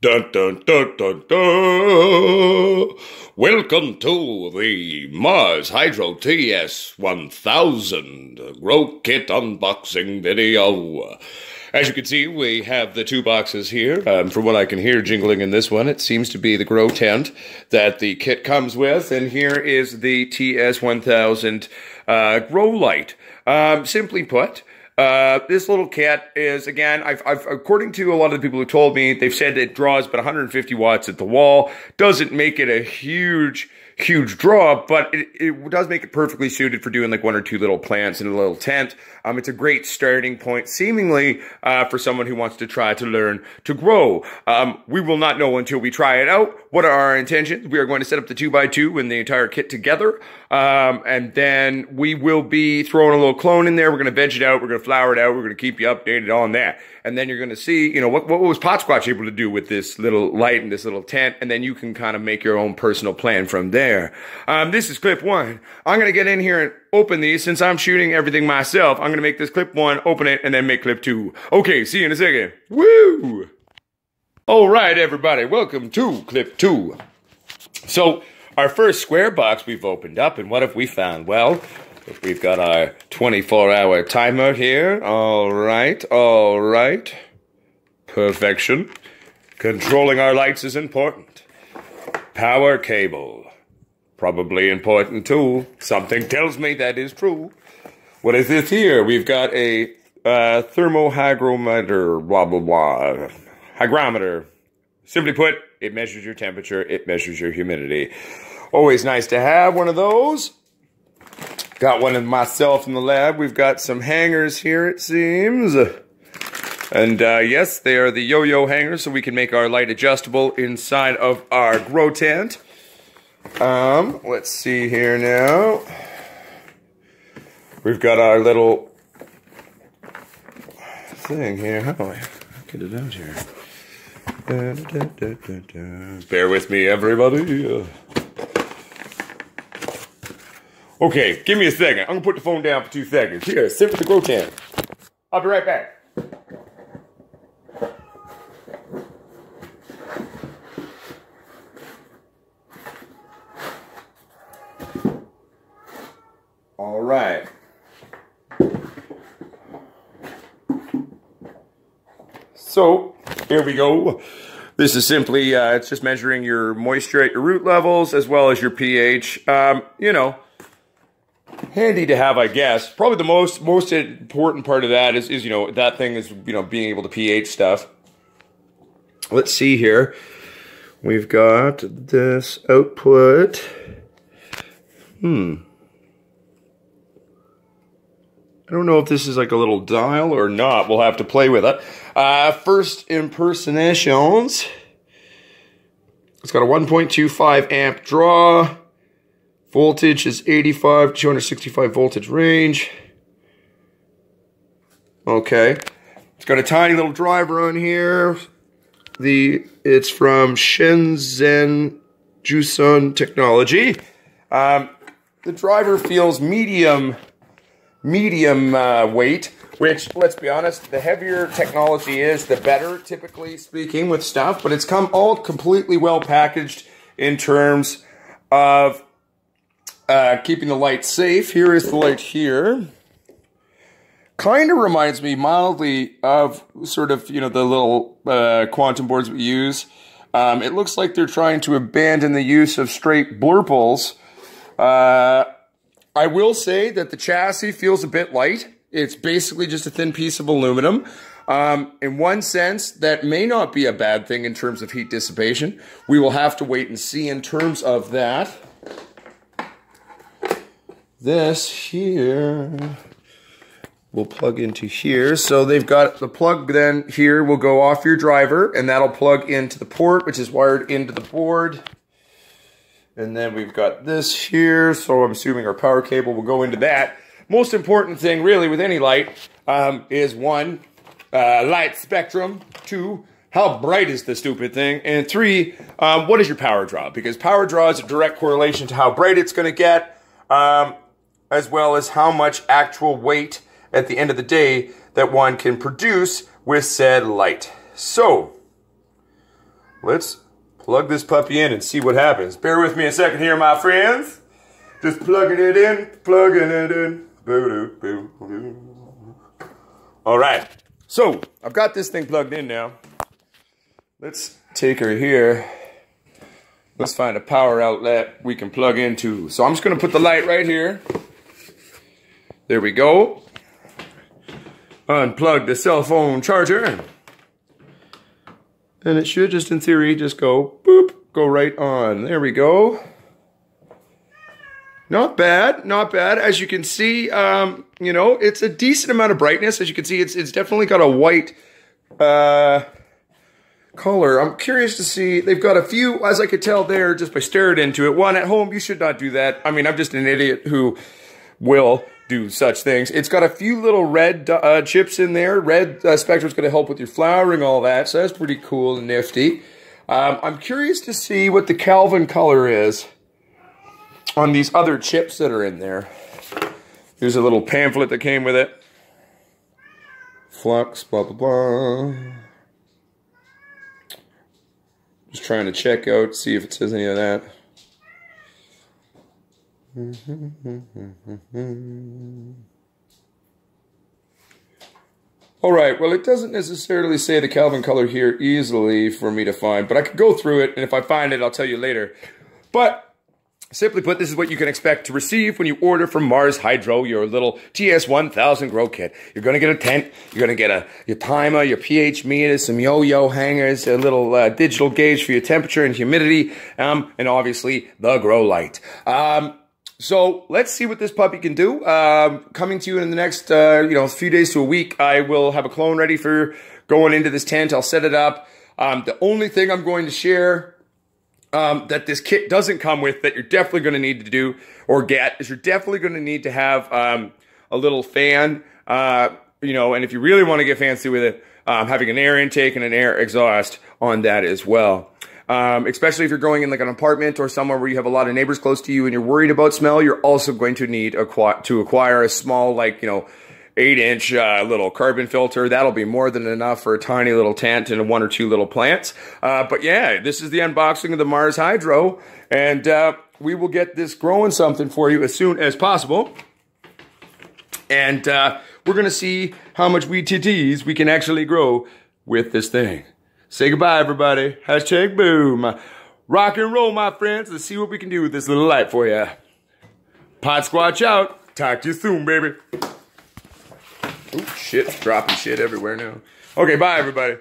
Dun dun dun dun dun. Welcome to the Mars Hydro TS1000 Grow Kit unboxing video. As you can see, we have the two boxes here. From what I can hear jingling in this one, it seems to be the grow tent that the kit comes with. And here is the TS1000 grow light. Simply put, this little kit is, again, according to a lot of the people who told me, they've said it draws about 150 watts at the wall. Doesn't make it a huge draw, but it does make it perfectly suited for doing like one or two little plants in a little tent. It's a great starting point, seemingly, for someone who wants to try to learn to grow. We will not know until we try it out. What are our intentions? We are going to set up the 2x2 and the entire kit together. And then we will be throwing a little clone in there. We're going to veg it out. We're going to flower it out. We're going to keep you updated on that. And then you're going to see, you know, what was Potsquatch able to do with this little light and this little tent. And then you can kind of make your own personal plan from there. This is clip one. I'm going to get in here and open these. Since I'm shooting everything myself, I'm going to make this clip one, open it, and then make clip two. Okay, see you in a second. Woo! All right, everybody, welcome to clip two. So, our first square box we've opened up, and what have we found? Well, we've got our 24-hour timer here. All right. Perfection. Controlling our lights is important. Power cable. Probably important too. Something tells me that is true. What is this here? We've got a thermohygrometer, blah, blah, blah. Hygrometer. Simply put, it measures your temperature. It measures your humidity. Always nice to have one of those. Got one of myself in the lab. We've got some hangers here, it seems. And yes, they are the yo-yo hangers, so we can make our light adjustable inside of our grow tent. Let's see here now. We've got our little thing here. How do I get it out here? Bear with me, everybody. Okay, give me a second. I'm gonna put the phone down for 2 seconds. Here, sit with the grow tent. I'll be right back. All right. So, here we go. This is simply, it's just measuring your moisture at your root levels as well as your pH. You know, handy to have, I guess. Probably the most important part of that is, you know, that thing is, you know, being able to pH stuff. Let's see here. We've got this output. I don't know if this is like a little dial or not. We'll have to play with it. First impersonations. It's got a 1.25 amp draw. Voltage is 85, 265 voltage range. Okay. It's got a tiny little driver on here. It's from Shenzhen Jusun Technology. The driver feels medium weight, which, let's be honest, the heavier technology is, the better, typically speaking, with stuff, but it's come all completely well packaged in terms of keeping the light safe. Here is the light here. Kind of reminds me mildly of sort of, you know, the little quantum boards we use. It looks like they're trying to abandon the use of straight blurples. I will say that the chassis feels a bit light. It's basically just a thin piece of aluminum. In one sense, that may not be a bad thing in terms of heat dissipation. We will have to wait and see in terms of that. This here will plug into here. So they've got the plug then here will go off your driver, and that'll plug into the port, which is wired into the board. And then we've got this here, so I'm assuming our power cable will go into that. Most important thing, really, with any light is one, light spectrum. Two, how bright is the stupid thing? And three, what is your power draw? Because power draw is a direct correlation to how bright it's going to get, as well as how much actual weight at the end of the day that one can produce with said light. So, let's plug this puppy in and see what happens. Bear with me a second here, my friends. Just plugging it in, plugging it in. All right, so I've got this thing plugged in now. Let's take her here. Let's find a power outlet we can plug into. So I'm just gonna put the light right here. There we go. Unplug the cell phone charger. And it should just, in theory, just go boop, go right on. There we go. Not bad, not bad. As you can see, you know, it's a decent amount of brightness. As you can see, it's definitely got a white color. I'm curious to see, they've got a few, as I could tell there, just by staring into it. One, at home, you should not do that. I mean, I'm just an idiot who will do such things. It's got a few little red chips in there. Red spectrum's going to help with your flowering, all that. So that's pretty cool and nifty. I'm curious to see what the Kelvin color is on these other chips that are in there. Here's a little pamphlet that came with it. Flux, blah, blah, blah. Just trying to check out, see if it says any of that. All right, well, it doesn't necessarily say the Kelvin color here easily for me to find, but I could go through it, and if I find it, I'll tell you later. But simply put, this is what you can expect to receive when you order from Mars Hydro your little TS1000 grow kit. You're going to get a tent, you're going to get your timer, your pH meter, some yo-yo hangers, a little digital gauge for your temperature and humidity, and obviously the grow light. So let's see what this puppy can do. Coming to you in the next, you know, few days to a week, I will have a clone ready for going into this tent. I'll set it up. The only thing I'm going to share that this kit doesn't come with that you're definitely going to need to do or get is you're definitely going to need to have a little fan, you know, and if you really want to get fancy with it, having an air intake and an air exhaust on that as well. Especially if you're going in like an apartment or somewhere where you have a lot of neighbors close to you and you're worried about smell, you're also going to need to acquire a small, like, you know, 8-inch little carbon filter. That'll be more than enough for a tiny little tent and 1 or 2 little plants. But yeah, this is the unboxing of the Mars Hydro, and we will get this growing something for you as soon as possible. And we're going to see how much weed TTs we can actually grow with this thing. Say goodbye, everybody. Hashtag boom. Rock and roll, my friends. Let's see what we can do with this little light for you. Pod Squatch out. Talk to you soon, baby. Oh, shit. Dropping shit everywhere now. Okay, bye, everybody.